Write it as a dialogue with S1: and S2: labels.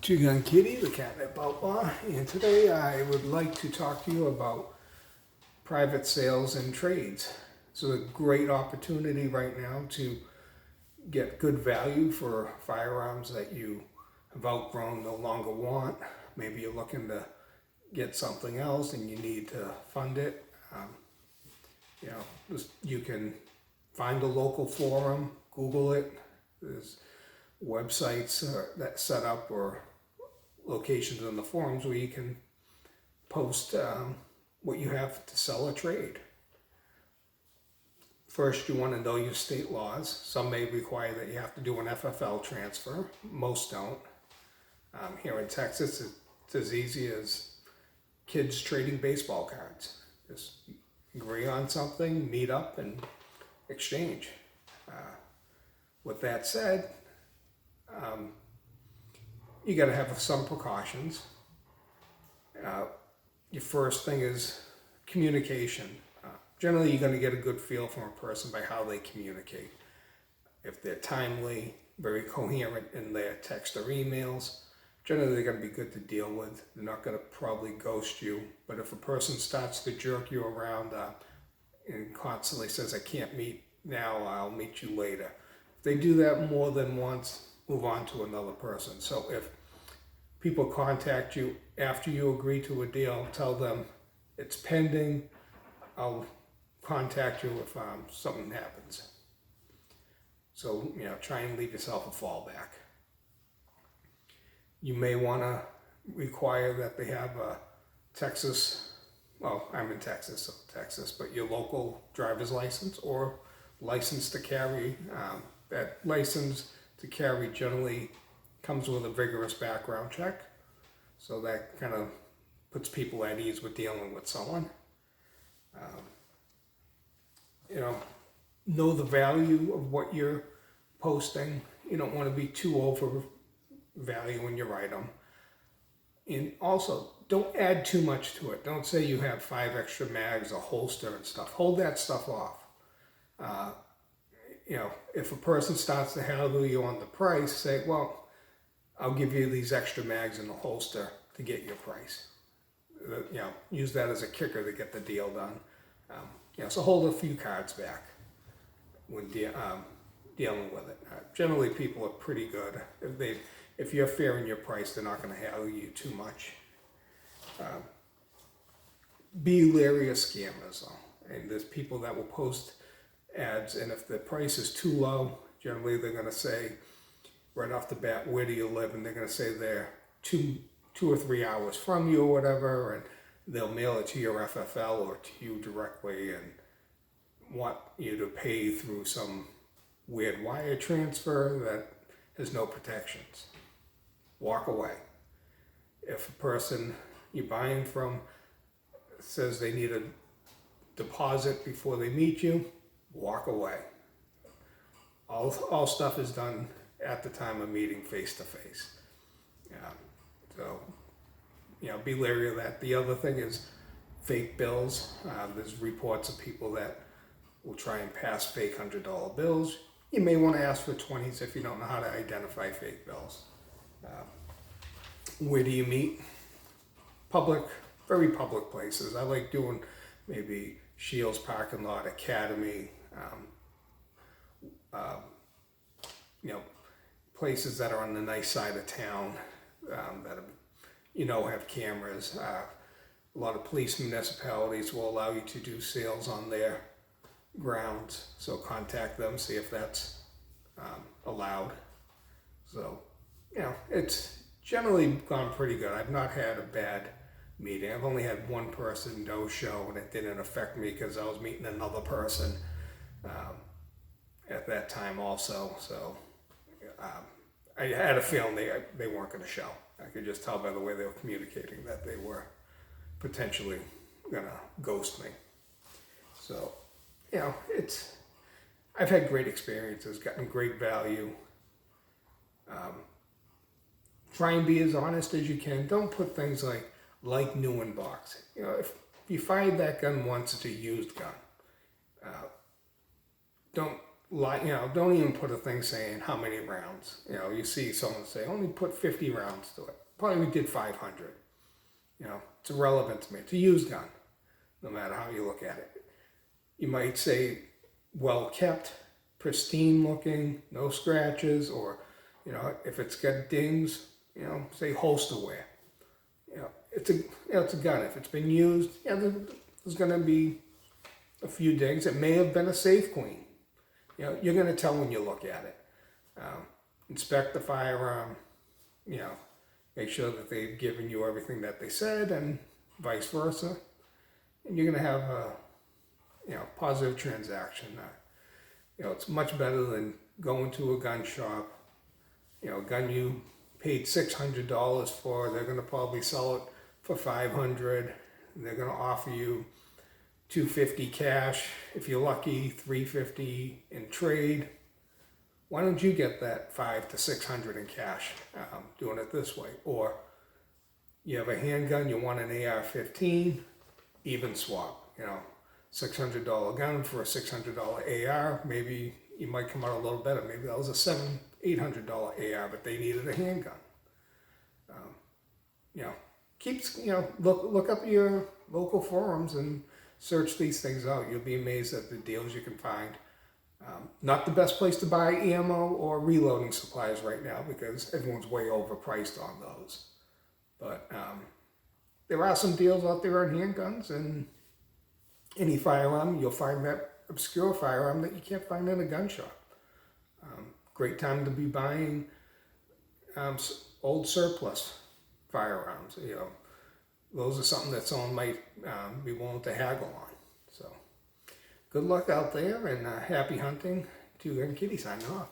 S1: Two Gun Kitty, the Catnip Outlaw, and today I would like to talk to you about private sales and trades. It's a great opportunity right now to get good value for firearms that you have outgrown, no longer want. Maybe you're looking to get something else and you need to fund it. You can find a local forum, Google it. There's websites that set up or locations on the forums where you can post what you have to sell or trade. First, you want to know your state laws. Some may require that you have to do an FFL transfer. Most don't. Here in Texas, it's as easy as kids trading baseball cards. Just agree on something, meet up, and exchange. With that said, you got to have some precautions. Your first thing is communication. Generally, you're going to get a good feel from a person by how they communicate. If they're timely, very coherent in their text or emails, generally they're going to be good to deal with. They're not going to probably ghost you. But if a person starts to jerk you around and constantly says, I can't meet now, I'll meet you later. If they do that more than once, move on to another person. So if people contact you after you agree to a deal, tell them it's pending. I'll contact you if something happens. So, try and leave yourself a fallback. You may want to require that they have a Texas, well, I'm in Texas, so Texas, but your local driver's license or license to carry. That license to carry generally comes with a vigorous background check, so that kind of puts people at ease with dealing with someone. Know the value of what you're posting. You don't want to be too overvaluing your item. And also, don't add too much to it. Don't say you have 5 extra mags, a holster and stuff. Hold that stuff off. If a person starts to haggle you on the price, say, well, I'll give you these extra mags in the holster to get your price. Use that as a kicker to get the deal done. So hold a few cards back when dealing with it. Generally, people are pretty good. If you're fair in your price, they're not going to haggle you too much. Be leery of scammers, though. And there's people that will post ads, and if the price is too low, generally they're going to say right off the bat, where do you live? And they're going to say they're two or 3 hours from you or whatever, and they'll mail it to your FFL or to you directly and want you to pay through some weird wire transfer that has no protections. Walk away. If a person you're buying from says they need a deposit before they meet you, walk away. All stuff is done at the time of meeting face to face. Be leery of that. The other thing is fake bills. There's reports of people that will try and pass fake $100 bills. You may want to ask for 20s if you don't know how to identify fake bills. Where do you meet? Very public places. I like doing maybe Shields parking lot, Academy, places that are on the nice side of town that have cameras. A lot of police municipalities will allow you to do sales on their grounds, so contact them, see if that's allowed. So, it's generally gone pretty good. I've not had a bad meeting. I've only had one person no show, and it didn't affect me because I was meeting another person at that time also. So I had a feeling they weren't going to show. I could just tell by the way they were communicating that they were potentially going to ghost me. So, I've had great experiences, gotten great value. Try and be as honest as you can. Don't put things like new in box. If you fired that gun once, it's a used gun. Don't don't even put a thing saying how many rounds. You see someone say only put 50 rounds to it. Probably did 500. It's irrelevant to me. It's a used gun, no matter how you look at it. You might say well kept, pristine looking, no scratches, or if it's got dings, say holster wear. It's a gun. If it's been used, there's going to be a few dings. It may have been a safe clean. You're going to tell when you look at it. Inspect the firearm. Make sure that they've given you everything that they said, and vice versa. And you're going to have a positive transaction. It's much better than going to a gun shop. A gun you paid $600 for, they're going to probably sell it for $500. They're going to offer you $250 cash, if you're lucky, $350 in trade. Why don't you get that $500 to $600 in cash doing it this way? Or you have a handgun, you want an AR-15, even swap. $600 gun for a $600 AR. Maybe you might come out a little better. Maybe that was a $800 AR, but they needed a handgun. Look up your local forums and search these things out. You'll be amazed at the deals you can find. Not the best place to buy ammo or reloading supplies right now because everyone's way overpriced on those. But there are some deals out there on handguns, and any firearm, you'll find that obscure firearm that you can't find in a gun shop. Great time to be buying old surplus firearms. Those are something that someone might be willing to haggle on. So good luck out there, and happy hunting to Kitty signing off.